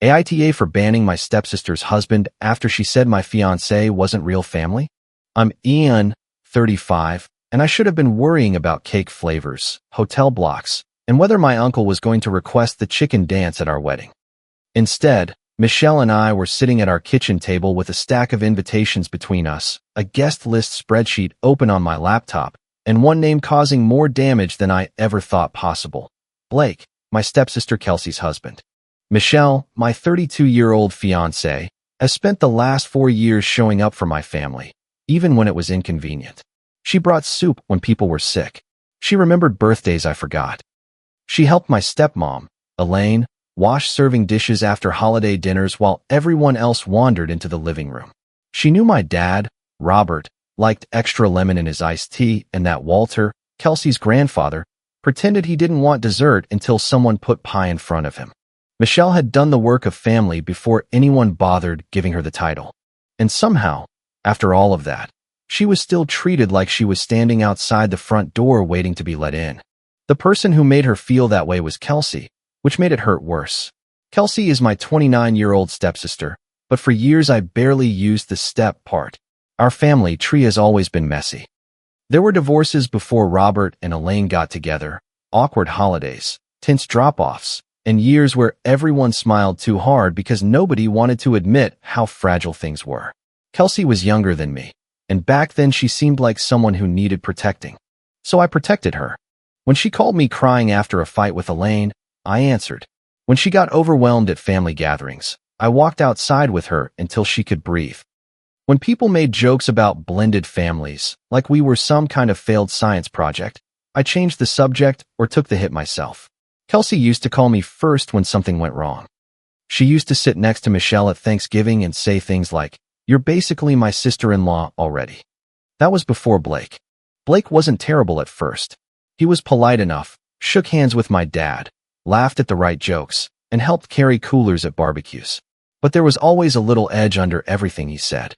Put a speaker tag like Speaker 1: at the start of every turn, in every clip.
Speaker 1: AITA for banning my stepsister's husband after she said my fiancé wasn't real family? I'm Ian, 35, and I should have been worrying about cake flavors, hotel blocks, and whether my uncle was going to request the chicken dance at our wedding. Instead, Michelle and I were sitting at our kitchen table with a stack of invitations between us, a guest list spreadsheet open on my laptop, and one name causing more damage than I ever thought possible. Blake, my stepsister Kelsey's husband. Michelle, my 32-year-old fiancée, has spent the last 4 years showing up for my family, even when it was inconvenient. She brought soup when people were sick. She remembered birthdays I forgot. She helped my stepmom, Elaine, wash serving dishes after holiday dinners while everyone else wandered into the living room. She knew my dad, Robert, liked extra lemon in his iced tea, and that Walter, Kelsey's grandfather, pretended he didn't want dessert until someone put pie in front of him. Michelle had done the work of family before anyone bothered giving her the title. And somehow, after all of that, she was still treated like she was standing outside the front door waiting to be let in. The person who made her feel that way was Kelsey, which made it hurt worse. Kelsey is my 29-year-old stepsister, but for years I barely used the step part. Our family tree has always been messy. There were divorces before Robert and Elaine got together, awkward holidays, tense drop-offs, and years where everyone smiled too hard because nobody wanted to admit how fragile things were. Kelsey was younger than me, and back then she seemed like someone who needed protecting. So I protected her. When she called me crying after a fight with Elaine, I answered. When she got overwhelmed at family gatherings, I walked outside with her until she could breathe. When people made jokes about blended families, like we were some kind of failed science project, I changed the subject or took the hit myself. Kelsey used to call me first when something went wrong. She used to sit next to Michelle at Thanksgiving and say things like, "You're basically my sister-in-law already." That was before Blake. Blake wasn't terrible at first. He was polite enough, shook hands with my dad, laughed at the right jokes, and helped carry coolers at barbecues. But there was always a little edge under everything he said.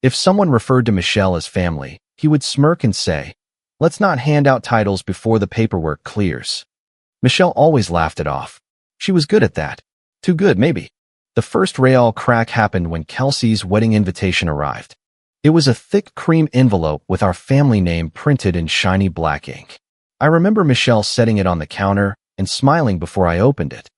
Speaker 1: If someone referred to Michelle as family, he would smirk and say, "Let's not hand out titles before the paperwork clears." Michelle always laughed it off. She was good at that. Too good, maybe. The first real crack happened when Kelsey's wedding invitation arrived. It was a thick cream envelope with our family name printed in shiny black ink. I remember Michelle setting it on the counter and smiling before I opened it.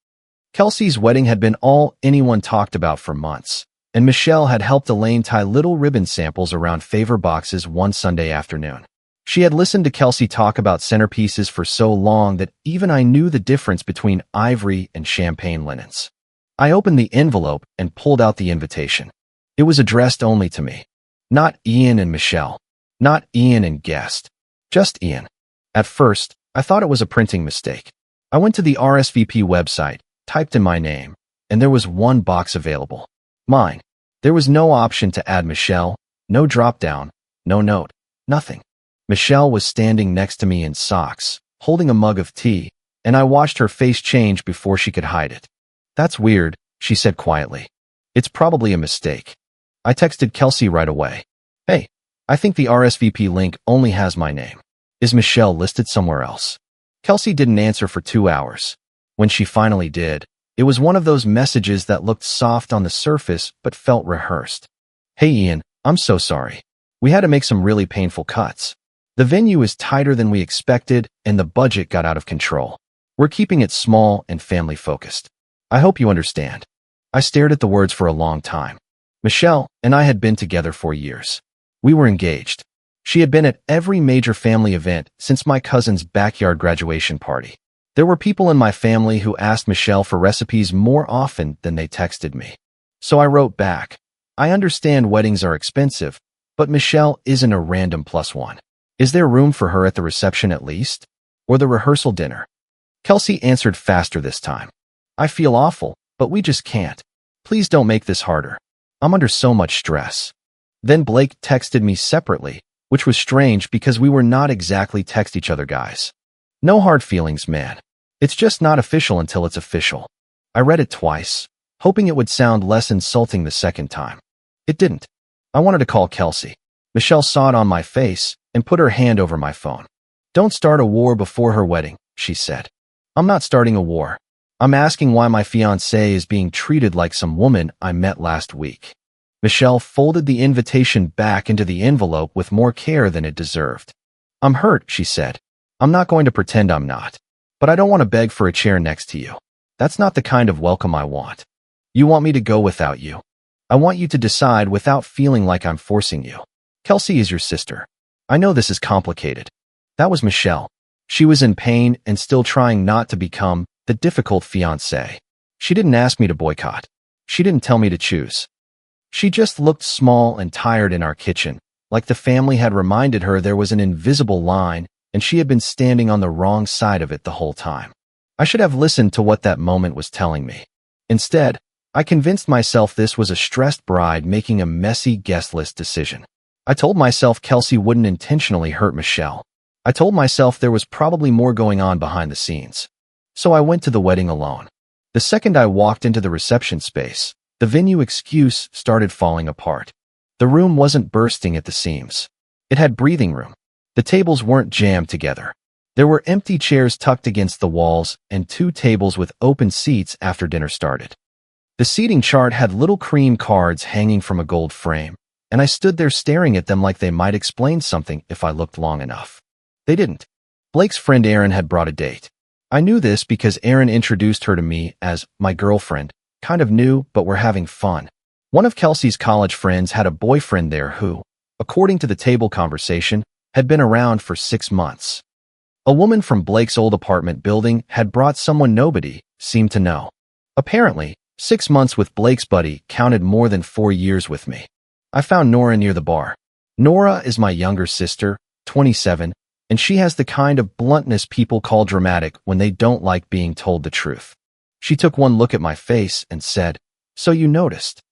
Speaker 1: Kelsey's wedding had been all anyone talked about for months, and Michelle had helped Elaine tie little ribbon samples around favor boxes one Sunday afternoon. She had listened to Kelsey talk about centerpieces for so long that even I knew the difference between ivory and champagne linens. I opened the envelope and pulled out the invitation. It was addressed only to me. Not Ian and Michelle. Not Ian and guest. Just Ian. At first, I thought it was a printing mistake. I went to the RSVP website, typed in my name, and there was one box available. Mine. There was no option to add Michelle, no drop-down, no note, nothing. Michelle was standing next to me in socks, holding a mug of tea, and I watched her face change before she could hide it. "That's weird," she said quietly. "It's probably a mistake." I texted Kelsey right away. "Hey, I think the RSVP link only has my name. Is Michelle listed somewhere else?" Kelsey didn't answer for 2 hours. When she finally did, it was one of those messages that looked soft on the surface but felt rehearsed. "Hey Ian, I'm so sorry. We had to make some really painful cuts. The venue is tighter than we expected, and the budget got out of control. We're keeping it small and family-focused. I hope you understand." I stared at the words for a long time. Michelle and I had been together for years. We were engaged. She had been at every major family event since my cousin's backyard graduation party. There were people in my family who asked Michelle for recipes more often than they texted me. So I wrote back, "I understand weddings are expensive, but Michelle isn't a random plus one. Is there room for her at the reception at least? Or the rehearsal dinner?" Kelsey answered faster this time. "I feel awful, but we just can't. Please don't make this harder. I'm under so much stress." Then Blake texted me separately, which was strange because we were not exactly text each other guys. "No hard feelings, man. It's just not official until it's official." I read it twice, hoping it would sound less insulting the second time. It didn't. I wanted to call Kelsey. Michelle saw it on my face and put her hand over my phone. "Don't start a war before her wedding," she said. "I'm not starting a war. I'm asking why my fiancée is being treated like some woman I met last week. Michelle folded the invitation back into the envelope with more care than it deserved. I'm hurt, she said. I'm not going to pretend I'm not. But I don't want to beg for a chair next to you. That's not the kind of welcome I want. You want me to go without you. I want you to decide without feeling like I'm forcing you. Kelsey is your sister. I know this is complicated. That was Michelle. She was in pain and still trying not to become the difficult fiancée. She didn't ask me to boycott. She didn't tell me to choose. She just looked small and tired in our kitchen, like the family had reminded her there was an invisible line and she had been standing on the wrong side of it the whole time. I should have listened to what that moment was telling me. Instead, I convinced myself this was a stressed bride making a messy guest list decision. I told myself Kelsey wouldn't intentionally hurt Michelle. I told myself there was probably more going on behind the scenes. So I went to the wedding alone. The second I walked into the reception space, the venue excuse started falling apart. The room wasn't bursting at the seams. It had breathing room. The tables weren't jammed together. There were empty chairs tucked against the walls and 2 tables with open seats after dinner started. The seating chart had little cream cards hanging from a gold frame, and I stood there staring at them like they might explain something if I looked long enough. They didn't. Blake's friend Erin had brought a date. I knew this because Erin introduced her to me as my girlfriend, kind of new, but we're having fun. One of Kelsey's college friends had a boyfriend there who, according to the table conversation, had been around for 6 months. A woman from Blake's old apartment building had brought someone nobody seemed to know. Apparently, 6 months with Blake's buddy counted more than 4 years with me. I found Nora near the bar. Nora is my younger sister, 27, and she has the kind of bluntness people call dramatic when they don't like being told the truth. She took one look at my face and said, "So you noticed?"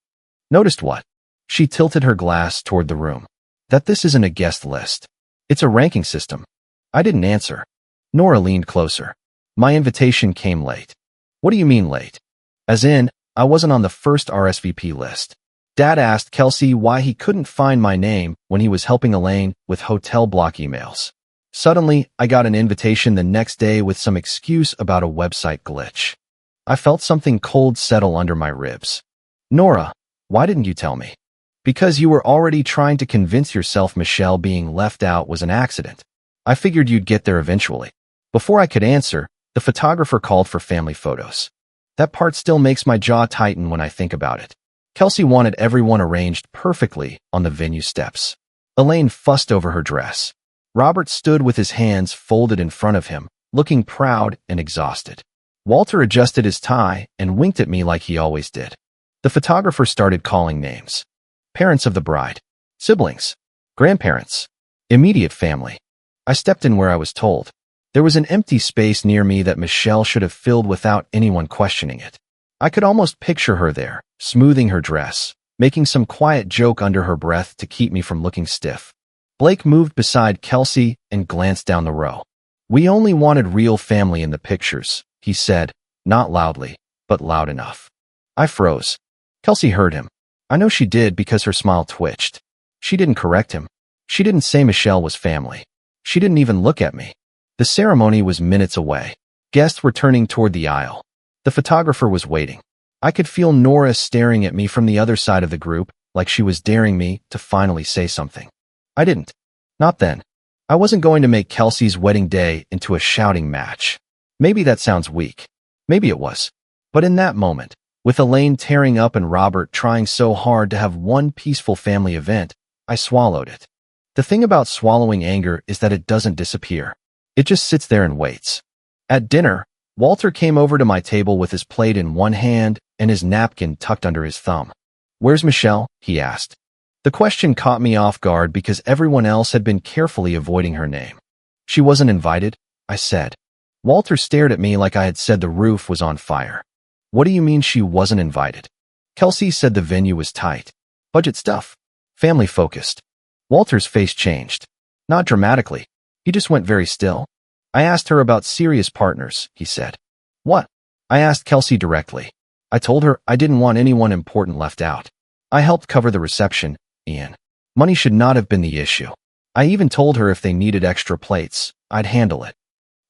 Speaker 1: Noticed what? She tilted her glass toward the room. That this isn't a guest list. It's a ranking system. I didn't answer. Nora leaned closer. My invitation came late. What do you mean late? As in, I wasn't on the first RSVP list. Dad asked Kelsey why he couldn't find my name when he was helping Elaine with hotel block emails. Suddenly, I got an invitation the next day with some excuse about a website glitch. I felt something cold settle under my ribs. Nora, why didn't you tell me? Because you were already trying to convince yourself Michelle being left out was an accident. I figured you'd get there eventually. Before I could answer, the photographer called for family photos. That part still makes my jaw tighten when I think about it. Kelsey wanted everyone arranged perfectly on the venue steps. Elaine fussed over her dress. Robert stood with his hands folded in front of him, looking proud and exhausted. Walter adjusted his tie and winked at me like he always did. The photographer started calling names. Parents of the bride, siblings, grandparents, immediate family. I stepped in where I was told. There was an empty space near me that Michelle should have filled without anyone questioning it. I could almost picture her there, smoothing her dress, making some quiet joke under her breath to keep me from looking stiff. Blake moved beside Kelsey and glanced down the row. "We only wanted real family in the pictures," he said, not loudly, but loud enough. I froze. Kelsey heard him. I know she did because her smile twitched. She didn't correct him. She didn't say Michelle was family. She didn't even look at me. The ceremony was minutes away. Guests were turning toward the aisle. The photographer was waiting. I could feel Nora staring at me from the other side of the group, like she was daring me to finally say something. I didn't. Not then. I wasn't going to make Kelsey's wedding day into a shouting match. Maybe that sounds weak. Maybe it was. But in that moment, with Elaine tearing up and Robert trying so hard to have one peaceful family event, I swallowed it. The thing about swallowing anger is that it doesn't disappear. It just sits there and waits. At dinner, Walter came over to my table with his plate in one hand and his napkin tucked under his thumb. "Where's Michelle?" he asked. The question caught me off guard because everyone else had been carefully avoiding her name. "She wasn't invited," I said. Walter stared at me like I had said the roof was on fire. "What do you mean she wasn't invited?" Kelsey said the venue was tight. Budget stuff. Family focused. Walter's face changed. Not dramatically. He just went very still. "I asked her about serious partners," he said. "What?" I asked Kelsey directly. I told her I didn't want anyone important left out. I helped cover the reception, Ian. Money should not have been the issue. I even told her if they needed extra plates, I'd handle it.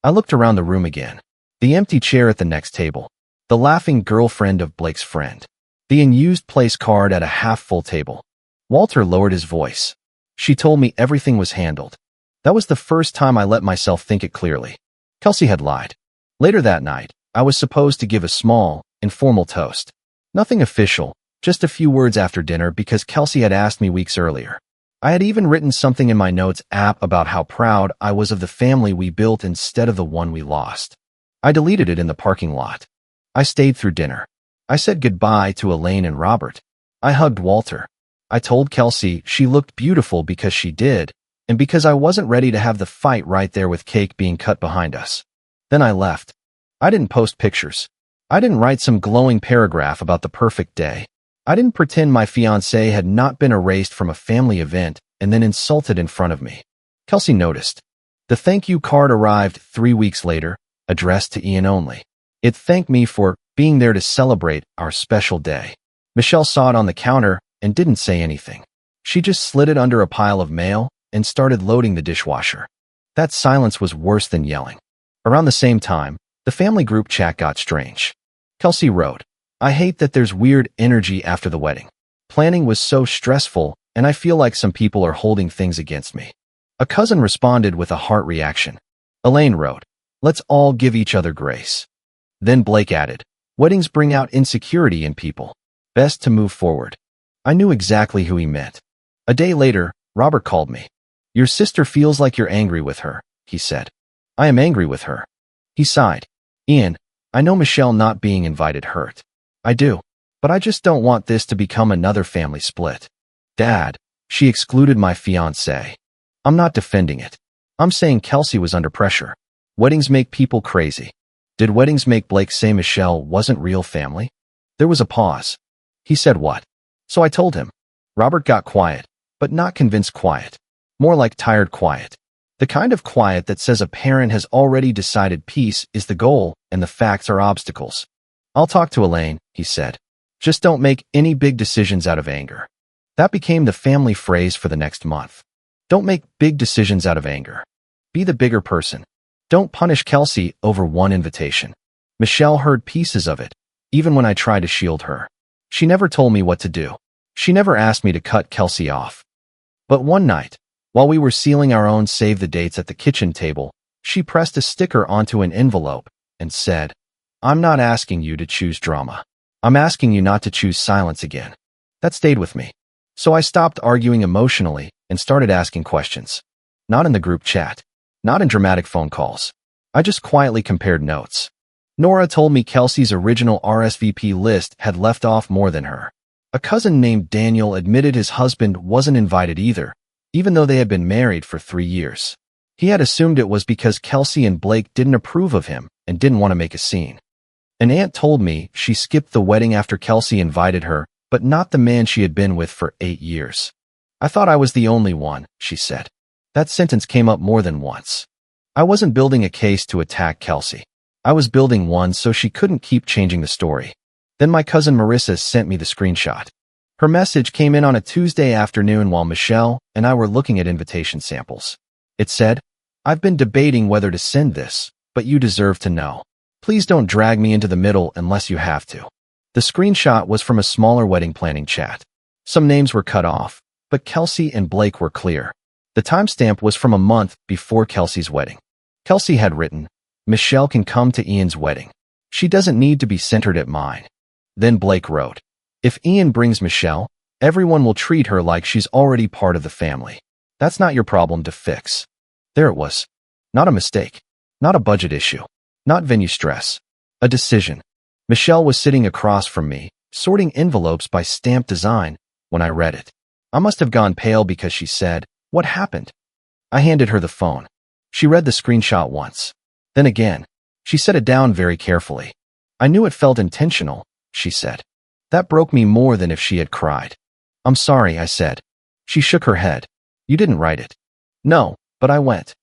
Speaker 1: I looked around the room again. The empty chair at the next table. The laughing girlfriend of Blake's friend. The unused place card at a half-full table. Walter lowered his voice. She told me everything was handled. That was the first time I let myself think it clearly. Kelsey had lied. Later that night, I was supposed to give a small, informal toast. Nothing official, just a few words after dinner because Kelsey had asked me weeks earlier. I had even written something in my notes app about how proud I was of the family we built instead of the one we lost. I deleted it in the parking lot. I stayed through dinner. I said goodbye to Elaine and Robert. I hugged Walter. I told Kelsey she looked beautiful because she did, and because I wasn't ready to have the fight right there with cake being cut behind us. Then I left. I didn't post pictures. I didn't write some glowing paragraph about the perfect day. I didn't pretend my fiancé had not been erased from a family event and then insulted in front of me. Kelsey noticed. The thank you card arrived 3 weeks later, addressed to Ian only. It thanked me for being there to celebrate our special day. Michelle saw it on the counter and didn't say anything. She just slid it under a pile of mail and started loading the dishwasher. That silence was worse than yelling. Around the same time, the family group chat got strange. Kelsey wrote, I hate that there's weird energy after the wedding. Planning was so stressful, and I feel like some people are holding things against me. A cousin responded with a heart reaction. Elaine wrote, let's all give each other grace. Then Blake added, weddings bring out insecurity in people. Best to move forward. I knew exactly who he meant. A day later, Robert called me. Your sister feels like you're angry with her, he said. I am angry with her. He sighed. Ian, I know Michelle not being invited hurt. I do. But I just don't want this to become another family split. Dad, she excluded my fiancé. I'm not defending it. I'm saying Kelsey was under pressure. Weddings make people crazy. Did weddings make Blake say Michelle wasn't real family? There was a pause. He said what? So I told him. Robert got quiet, but not convinced quiet. More like tired quiet. The kind of quiet that says a parent has already decided peace is the goal and the facts are obstacles. I'll talk to Elaine, he said. Just don't make any big decisions out of anger. That became the family phrase for the next month. Don't make big decisions out of anger. Be the bigger person. Don't punish Kelsey over one invitation. Michelle heard pieces of it, even when I tried to shield her. She never told me what to do. She never asked me to cut Kelsey off. But one night, while we were sealing our own save the dates at the kitchen table, she pressed a sticker onto an envelope and said, I'm not asking you to choose drama. I'm asking you not to choose silence again. That stayed with me. So I stopped arguing emotionally and started asking questions. Not in the group chat. Not in dramatic phone calls. I just quietly compared notes. Nora told me Kelsey's original RSVP list had left off more than her. A cousin named Daniel admitted his husband wasn't invited either, even though they had been married for 3 years. He had assumed it was because Kelsey and Blake didn't approve of him and didn't want to make a scene. An aunt told me she skipped the wedding after Kelsey invited her, but not the man she had been with for 8 years. I thought I was the only one, she said. That sentence came up more than once. I wasn't building a case to attack Kelsey. I was building one so she couldn't keep changing the story. Then my cousin Marissa sent me the screenshot. Her message came in on a Tuesday afternoon while Michelle and I were looking at invitation samples. It said, I've been debating whether to send this, but you deserve to know. Please don't drag me into the middle unless you have to. The screenshot was from a smaller wedding planning chat. Some names were cut off, but Kelsey and Blake were clear. The timestamp was from a month before Kelsey's wedding. Kelsey had written, Michelle can come to Ian's wedding. She doesn't need to be centered at mine. Then Blake wrote, if Ian brings Michelle, everyone will treat her like she's already part of the family. That's not your problem to fix. There it was. Not a mistake. Not a budget issue. Not venue stress. A decision. Michelle was sitting across from me, sorting envelopes by stamp design, when I read it. I must have gone pale because she said, what happened? I handed her the phone. She read the screenshot once. Then again. She set it down very carefully. I knew it felt intentional, she said. That broke me more than if she had cried. I'm sorry, I said. She shook her head. You didn't write it. No, but I went.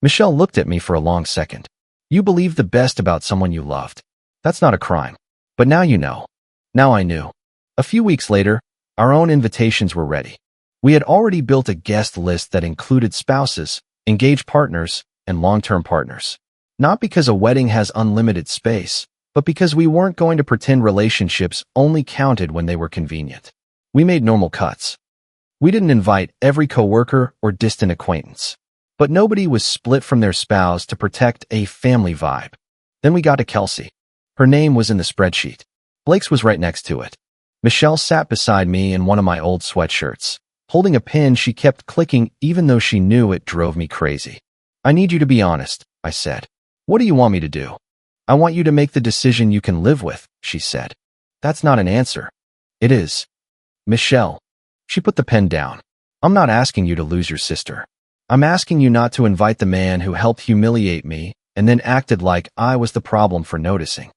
Speaker 1: Michelle looked at me for a long second. You believe the best about someone you loved. That's not a crime. But now you know. Now I knew. A few weeks later, our own invitations were ready. We had already built a guest list that included spouses, engaged partners, and long-term partners. Not because a wedding has unlimited space, but because we weren't going to pretend relationships only counted when they were convenient. We made normal cuts. We didn't invite every coworker or distant acquaintance, but nobody was split from their spouse to protect a family vibe. Then we got to Kelsey. Her name was in the spreadsheet. Blake's was right next to it. Michelle sat beside me in one of my old sweatshirts. Holding a pen, she kept clicking even though she knew it drove me crazy. I need you to be honest, I said. What do you want me to do? I want you to make the decision you can live with, she said. That's not an answer. It is. Michelle. She put the pen down. I'm not asking you to lose your sister. I'm asking you not to invite the man who helped humiliate me and then acted like I was the problem for noticing.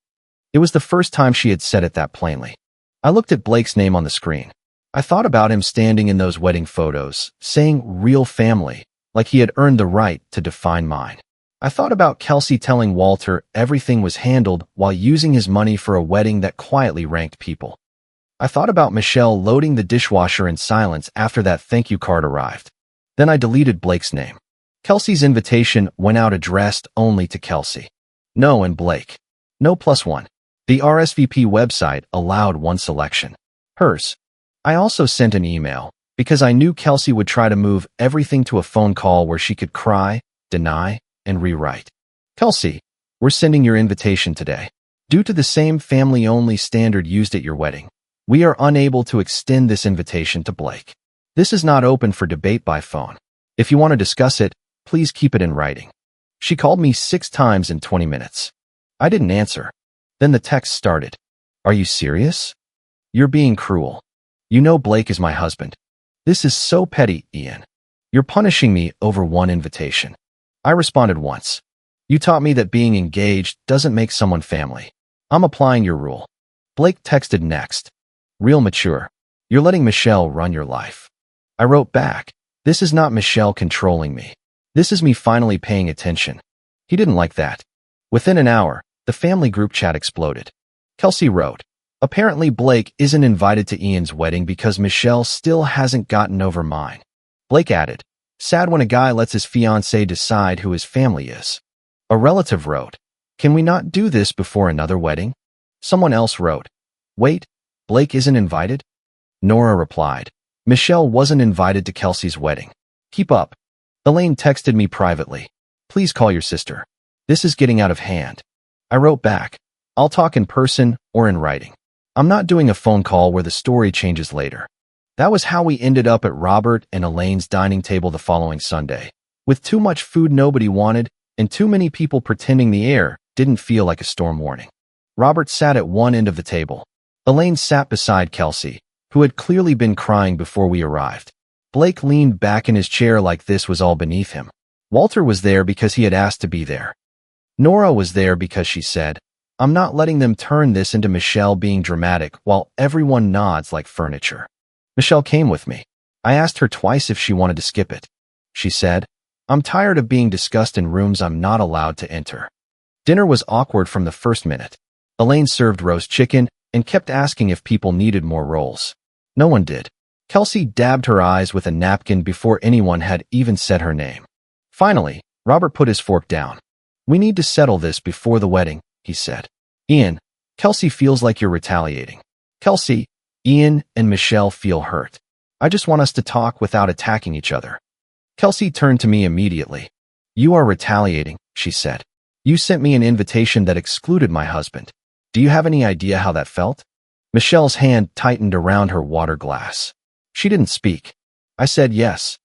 Speaker 1: It was the first time she had said it that plainly. I looked at Blake's name on the screen. I thought about him standing in those wedding photos, saying real family, like he had earned the right to define mine. I thought about Kelsey telling Walter everything was handled while using his money for a wedding that quietly ranked people. I thought about Michelle loading the dishwasher in silence after that thank you card arrived. Then I deleted Blake's name. Kelsey's invitation went out addressed only to Kelsey. No and Blake. No +1. The RSVP website allowed one selection. Hers. I also sent an email, because I knew Kelsey would try to move everything to a phone call where she could cry, deny, and rewrite. Kelsey, we're sending your invitation today. Due to the same family-only standard used at your wedding, we are unable to extend this invitation to Blake. This is not open for debate by phone. If you want to discuss it, please keep it in writing. She called me 6 times in 20 minutes. I didn't answer. Then the text started. Are you serious? You're being cruel. You know Blake is my husband. This is so petty, Ian. You're punishing me over one invitation. I responded once. You taught me that being engaged doesn't make someone family. I'm applying your rule. Blake texted next. Real mature. You're letting Michelle run your life. I wrote back. This is not Michelle controlling me. This is me finally paying attention. He didn't like that. Within an hour, the family group chat exploded. Kelsey wrote, apparently Blake isn't invited to Ian's wedding because Michelle still hasn't gotten over mine. Blake added, sad when a guy lets his fiancée decide who his family is. A relative wrote, can we not do this before another wedding? Someone else wrote, wait, Blake isn't invited? Nora replied, Michelle wasn't invited to Kelsey's wedding. Keep up. Elaine texted me privately. Please call your sister. This is getting out of hand. I wrote back, I'll talk in person or in writing. I'm not doing a phone call where the story changes later. That was how we ended up at Robert and Elaine's dining table the following Sunday, with too much food nobody wanted and too many people pretending the air didn't feel like a storm warning. Robert sat at one end of the table. Elaine sat beside Kelsey, who had clearly been crying before we arrived. Blake leaned back in his chair like this was all beneath him. Walter was there because he had asked to be there. Nora was there because she said, I'm not letting them turn this into Michelle being dramatic while everyone nods like furniture. Michelle came with me. I asked her twice if she wanted to skip it. She said, I'm tired of being discussed in rooms I'm not allowed to enter. Dinner was awkward from the first minute. Elaine served roast chicken and kept asking if people needed more rolls. No one did. Kelsey dabbed her eyes with a napkin before anyone had even said her name. Finally, Robert put his fork down. We need to settle this before the wedding, he said. Ian, Kelsey feels like you're retaliating. Kelsey, Ian and Michelle feel hurt. I just want us to talk without attacking each other. Kelsey turned to me immediately. You are retaliating, she said. You sent me an invitation that excluded my husband. Do you have any idea how that felt? Michelle's hand tightened around her water glass. She didn't speak. I said yes.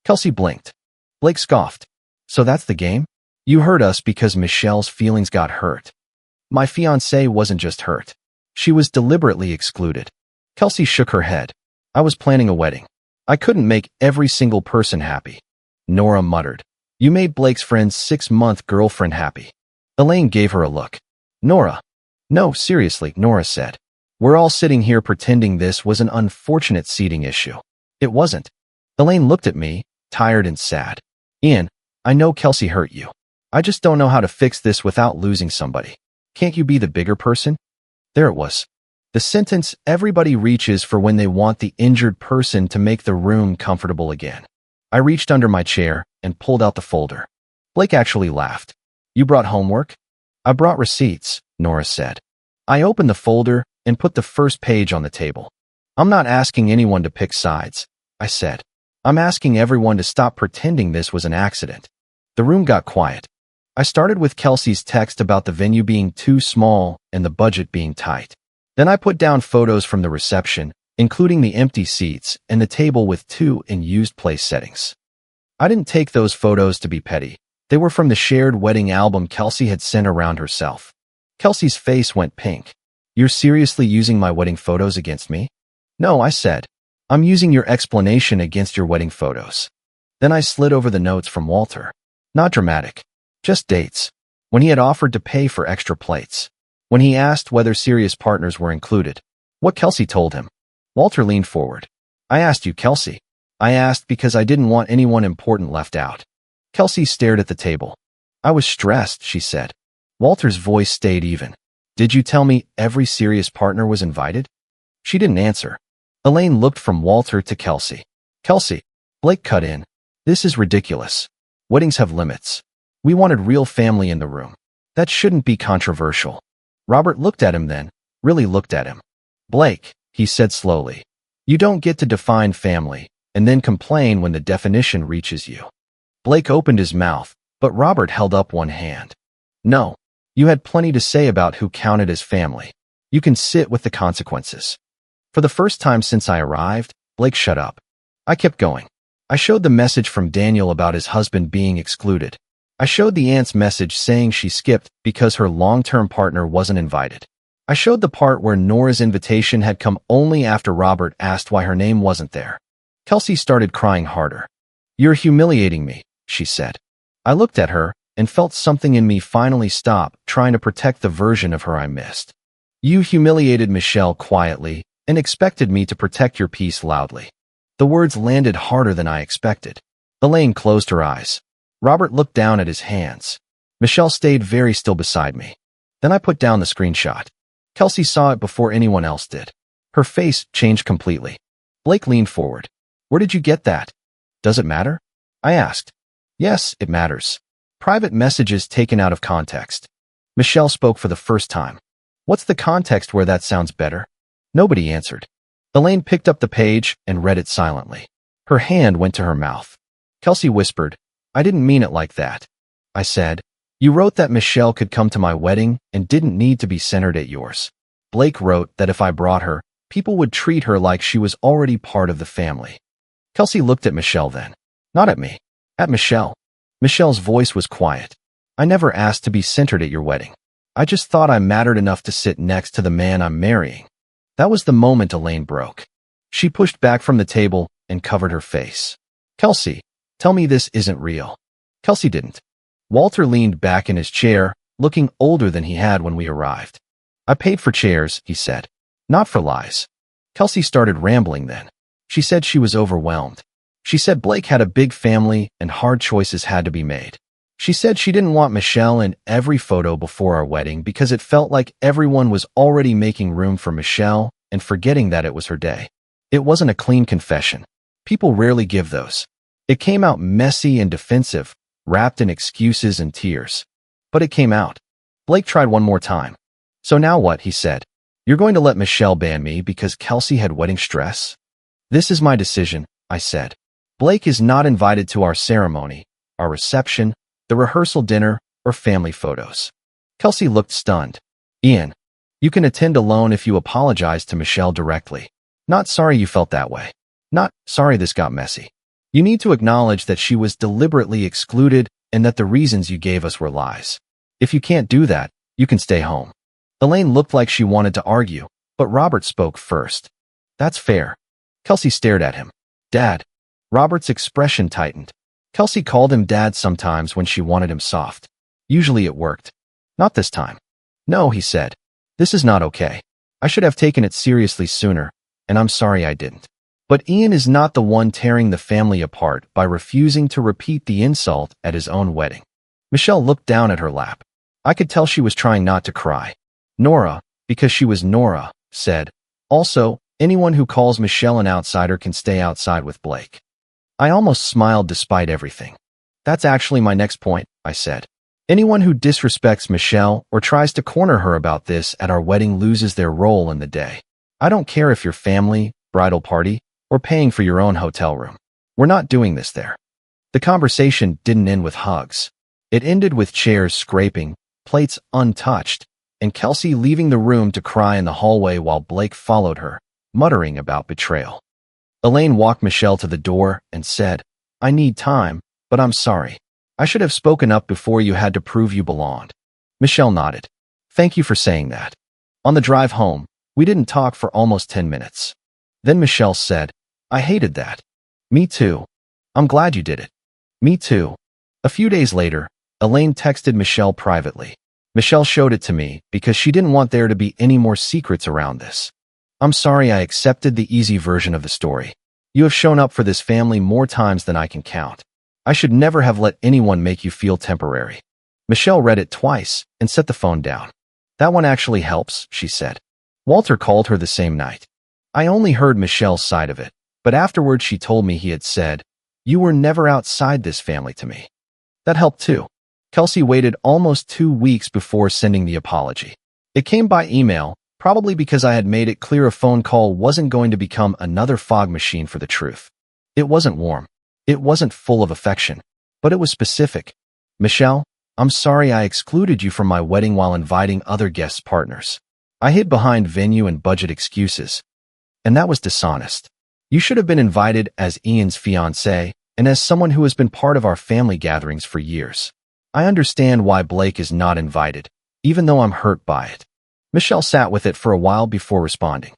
Speaker 1: Kelsey blinked. Blake scoffed. So that's the game? You hurt us because Michelle's feelings got hurt. My fiancée wasn't just hurt. She was deliberately excluded. Kelsey shook her head. I was planning a wedding. I couldn't make every single person happy. Nora muttered. You made Blake's friend's 6-month girlfriend happy. Elaine gave her a look. Nora. No, seriously, Nora said. We're all sitting here pretending this was an unfortunate seating issue. It wasn't. Elaine looked at me, tired and sad. Ian, I know Kelsey hurt you. I just don't know how to fix this without losing somebody. Can't you be the bigger person? There it was. The sentence everybody reaches for when they want the injured person to make the room comfortable again. I reached under my chair and pulled out the folder. Blake actually laughed. You brought homework? I brought receipts, Nora said. I opened the folder and put the first page on the table. I'm not asking anyone to pick sides, I said. I'm asking everyone to stop pretending this was an accident. The room got quiet. I started with Kelsey's text about the venue being too small and the budget being tight. Then I put down photos from the reception, including the empty seats and the table with 2 unused place settings. I didn't take those photos to be petty. They were from the shared wedding album Kelsey had sent around herself. Kelsey's face went pink. You're seriously using my wedding photos against me? No, I said. I'm using your explanation against your wedding photos. Then I slid over the notes from Walter. Not dramatic. Just dates. When he had offered to pay for extra plates. When he asked whether serious partners were included. What Kelsey told him. Walter leaned forward. I asked you, Kelsey. I asked because I didn't want anyone important left out. Kelsey stared at the table. I was stressed, she said. Walter's voice stayed even. Did you tell me every serious partner was invited? She didn't answer. Elaine looked from Walter to Kelsey. Kelsey, Blake cut in. This is ridiculous. Weddings have limits. We wanted real family in the room. That shouldn't be controversial. Robert looked at him then, really looked at him. Blake, he said slowly, you don't get to define family and then complain when the definition reaches you. Blake opened his mouth, but Robert held up one hand. No, you had plenty to say about who counted as family. You can sit with the consequences. For the first time since I arrived, Blake shut up. I kept going. I showed the message from Daniel about his husband being excluded. I showed the aunt's message saying she skipped because her long-term partner wasn't invited. I showed the part where Nora's invitation had come only after Robert asked why her name wasn't there. Kelsey started crying harder. You're humiliating me, she said. I looked at her and felt something in me finally stop trying to protect the version of her I missed. You humiliated Michelle quietly and expected me to protect your peace loudly. The words landed harder than I expected. Elaine closed her eyes. Robert looked down at his hands. Michelle stayed very still beside me. Then I put down the screenshot. Kelsey saw it before anyone else did. Her face changed completely. Blake leaned forward. Where did you get that? Does it matter? I asked. Yes, it matters. Private messages taken out of context. Michelle spoke for the first time. What's the context where that sounds better? Nobody answered. Elaine picked up the page and read it silently. Her hand went to her mouth. Kelsey whispered, I didn't mean it like that. I said, you wrote that Michelle could come to my wedding and didn't need to be centered at yours. Blake wrote that if I brought her, people would treat her like she was already part of the family. Kelsey looked at Michelle then. Not at me. At Michelle. Michelle's voice was quiet. I never asked to be centered at your wedding. I just thought I mattered enough to sit next to the man I'm marrying. That was the moment Elaine broke. She pushed back from the table and covered her face. Kelsey, tell me this isn't real. Kelsey didn't. Walter leaned back in his chair, looking older than he had when we arrived. I paid for chairs, he said. Not for lies. Kelsey started rambling then. She said she was overwhelmed. She said Blake had a big family and hard choices had to be made. She said she didn't want Michelle in every photo before our wedding because it felt like everyone was already making room for Michelle and forgetting that it was her day. It wasn't a clean confession. People rarely give those. It came out messy and defensive, wrapped in excuses and tears. But it came out. Blake tried one more time. So now what, he said. You're going to let Michelle ban me because Kelsey had wedding stress? This is my decision, I said. Blake is not invited to our ceremony, our reception, the rehearsal dinner, or family photos. Kelsey looked stunned. Ian, you can attend alone if you apologize to Michelle directly. Not sorry you felt that way. Not sorry this got messy. You need to acknowledge that she was deliberately excluded and that the reasons you gave us were lies. If you can't do that, you can stay home. Elaine looked like she wanted to argue, but Robert spoke first. That's fair. Kelsey stared at him. Dad. Robert's expression tightened. Kelsey called him Dad sometimes when she wanted him soft. Usually it worked. Not this time. No, he said. This is not okay. I should have taken it seriously sooner, and I'm sorry I didn't. But Ian is not the one tearing the family apart by refusing to repeat the insult at his own wedding. Michelle looked down at her lap. I could tell she was trying not to cry. Nora, because she was Nora, said, also, anyone who calls Michelle an outsider can stay outside with Blake. I almost smiled despite everything. That's actually my next point, I said. Anyone who disrespects Michelle or tries to corner her about this at our wedding loses their role in the day. I don't care if you're family, bridal party, or paying for your own hotel room. We're not doing this there. The conversation didn't end with hugs. It ended with chairs scraping, plates untouched, and Kelsey leaving the room to cry in the hallway while Blake followed her, muttering about betrayal. Elaine walked Michelle to the door and said, "I need time, but I'm sorry. I should have spoken up before you had to prove you belonged." Michelle nodded. "Thank you for saying that." On the drive home, we didn't talk for almost 10 minutes. Then Michelle said, "I hated that." "Me too. I'm glad you did it." "Me too." A few days later, Elaine texted Michelle privately. Michelle showed it to me because she didn't want there to be any more secrets around this. "I'm sorry I accepted the easy version of the story. You have shown up for this family more times than I can count. I should never have let anyone make you feel temporary." Michelle read it twice and set the phone down. "That one actually helps," she said. Walter called her the same night. I only heard Michelle's side of it, but afterwards she told me he had said, "You were never outside this family to me." That helped too. Kelsey waited almost 2 weeks before sending the apology. It came by email, probably because I had made it clear a phone call wasn't going to become another fog machine for the truth. It wasn't warm. It wasn't full of affection, but it was specific. "Michelle, I'm sorry I excluded you from my wedding while inviting other guests' partners. I hid behind venue and budget excuses, and that was dishonest. You should have been invited as Ian's fiancée and as someone who has been part of our family gatherings for years. I understand why Blake is not invited, even though I'm hurt by it." Michelle sat with it for a while before responding.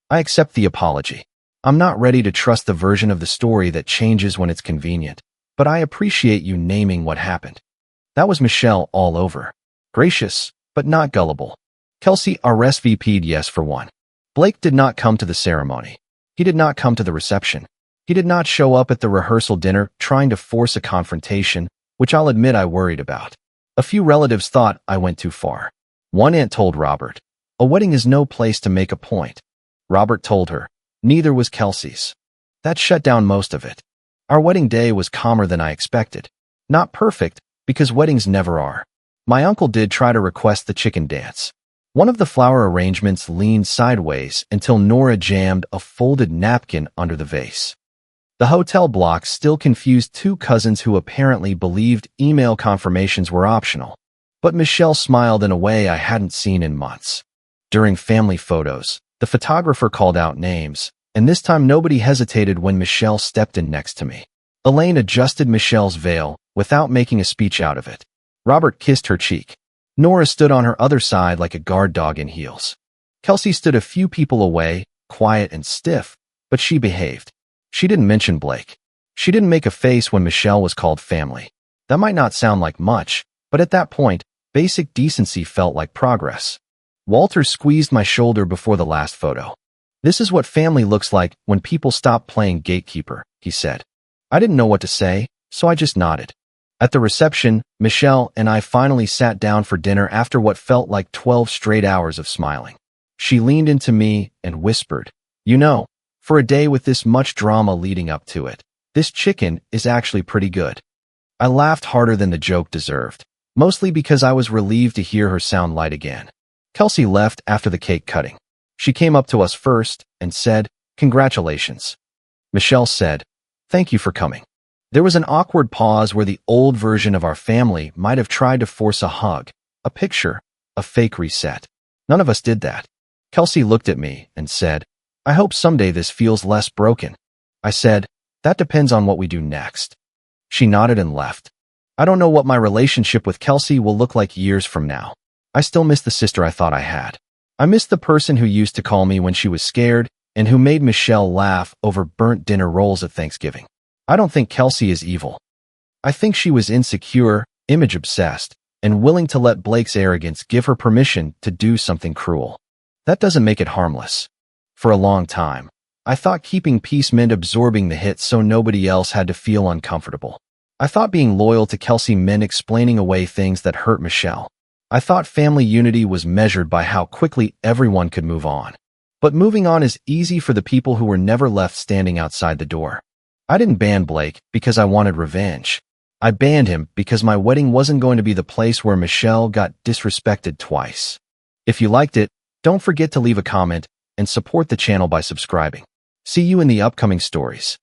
Speaker 1: "I accept the apology. I'm not ready to trust the version of the story that changes when it's convenient, but I appreciate you naming what happened." That was Michelle all over. Gracious, but not gullible. Kelsey RSVP'd yes for one. Blake did not come to the ceremony. He did not come to the reception. He did not show up at the rehearsal dinner trying to force a confrontation, which I'll admit I worried about. A few relatives thought I went too far. One aunt told Robert, "A wedding is no place to make a point." Robert told her, neither was Kelsey's. That shut down most of it. Our wedding day was calmer than I expected. Not perfect, because weddings never are. My uncle did try to request the chicken dance. One of the flower arrangements leaned sideways until Nora jammed a folded napkin under the vase. The hotel block still confused two cousins who apparently believed email confirmations were optional. But Michelle smiled in a way I hadn't seen in months. During family photos, the photographer called out names, and this time nobody hesitated when Michelle stepped in next to me. Elaine adjusted Michelle's veil without making a speech out of it. Robert kissed her cheek. Nora stood on her other side like a guard dog in heels. Kelsey stood a few people away, quiet and stiff, but she behaved. She didn't mention Blake. She didn't make a face when Michelle was called family. That might not sound like much, but at that point, basic decency felt like progress. Walter squeezed my shoulder before the last photo. "This is what family looks like when people stop playing gatekeeper," he said. I didn't know what to say, so I just nodded. At the reception, Michelle and I finally sat down for dinner after what felt like 12 straight hours of smiling. She leaned into me and whispered, "You know, for a day with this much drama leading up to it, this chicken is actually pretty good." I laughed harder than the joke deserved, mostly because I was relieved to hear her sound light again. Kelsey left after the cake cutting. She came up to us first and said, "Congratulations." Michelle said, "Thank you for coming." There was an awkward pause where the old version of our family might have tried to force a hug, a picture, a fake reset. None of us did that. Kelsey looked at me and said, "I hope someday this feels less broken." I said, "That depends on what we do next." She nodded and left. I don't know what my relationship with Kelsey will look like years from now. I still miss the sister I thought I had. I miss the person who used to call me when she was scared and who made Michelle laugh over burnt dinner rolls at Thanksgiving. I don't think Kelsey is evil. I think she was insecure, image-obsessed, and willing to let Blake's arrogance give her permission to do something cruel. That doesn't make it harmless. For a long time, I thought keeping peace meant absorbing the hit so nobody else had to feel uncomfortable. I thought being loyal to Kelsey meant explaining away things that hurt Michelle. I thought family unity was measured by how quickly everyone could move on. But moving on is easy for the people who were never left standing outside the door. I didn't ban Blake because I wanted revenge. I banned him because my wedding wasn't going to be the place where Michelle got disrespected twice. If you liked it, don't forget to leave a comment and support the channel by subscribing. See you in the upcoming stories.